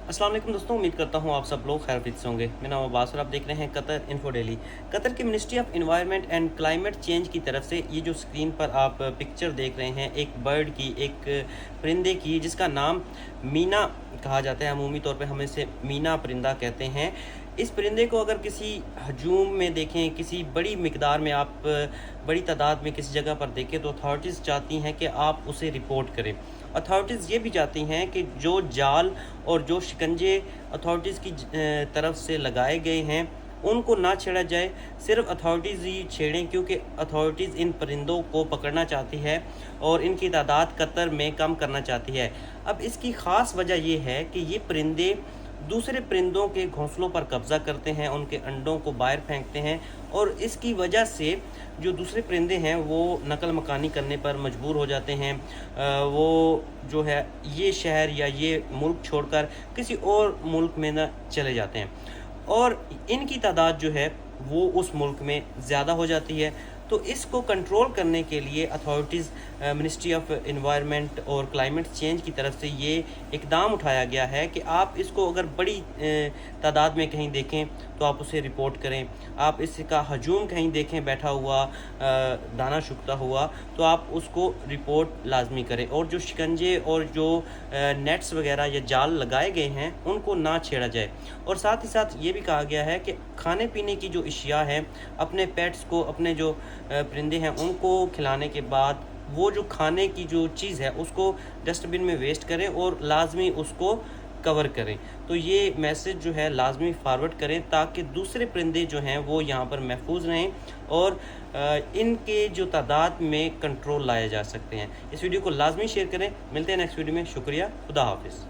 अस्सलाम वालेकुम दोस्तों, उम्मीद करता हूँ आप सब लोग खैरियत से होंगे। मेरा नाम अब्बास और आप देख रहे हैं कतर इन्फो डेली। कतर की ministry of environment and climate change की तरफ से ये जो स्क्रीन पर आप पिक्चर देख रहे हैं, एक बर्ड की, एक परिंदे की, जिसका नाम मीना कहा जाता है। अमूमी तौर पे हम इसे मीना परिंदा कहते हैं। इस परिंदे को अगर किसी हजूम में देखें, किसी बड़ी मिकदार में, आप बड़ी तादाद में किसी जगह पर देखें, तो अथॉरिटीज़ चाहती हैं कि आप उसे रिपोर्ट करें। अथॉरिटीज़ ये भी चाहती हैं कि जो जाल और जो शिकंजे अथॉरिटीज़ की तरफ से लगाए गए हैं उनको ना छेड़ा जाए, सिर्फ अथॉरिटीज़ ही छेड़ें, क्योंकि अथॉरिटीज़ इन परिंदों को पकड़ना चाहती है और इनकी तादाद कतर में कम करना चाहती है। अब इसकी ख़ास वजह ये है कि ये परिंदे दूसरे परिंदों के घोंसलों पर कब्ज़ा करते हैं, उनके अंडों को बाहर फेंकते हैं और इसकी वजह से जो दूसरे परिंदे हैं वो नकल मकानी करने पर मजबूर हो जाते हैं। वो जो है ये शहर या ये मुल्क छोड़कर किसी और मुल्क में ना चले जाते हैं और इनकी तादाद जो है वो उस मुल्क में ज़्यादा हो जाती है। तो इसको कंट्रोल करने के लिए अथॉरिटीज़, मिनिस्ट्री ऑफ एनवायरनमेंट और क्लाइमेट चेंज की तरफ से ये इकदाम उठाया गया है कि आप इसको अगर बड़ी तादाद में कहीं देखें तो आप उसे रिपोर्ट करें। आप इसका हजूम कहीं देखें बैठा हुआ, दाना शुकता हुआ, तो आप उसको रिपोर्ट लाजमी करें। और जो शिकंजे और जो नेट्स वगैरह या जाल लगाए गए हैं उनको ना छेड़ा जाए। और साथ ही साथ ये भी कहा गया है कि खाने पीने की जो अशिया हैं, अपने पेट्स को, अपने जो परिंदे हैं उनको खिलाने के बाद वो जो खाने की जो चीज़ है उसको डस्टबिन में वेस्ट करें और लाजमी उसको कवर करें। तो ये मैसेज जो है लाजमी फॉरवर्ड करें ताकि दूसरे परिंदे जो हैं वो यहाँ पर महफूज रहें और इनके जो तादाद में कंट्रोल लाया जा सकते हैं। इस वीडियो को लाजमी शेयर करें। मिलते हैं नेक्स्ट वीडियो में। शुक्रिया, खुदा हाफिज़।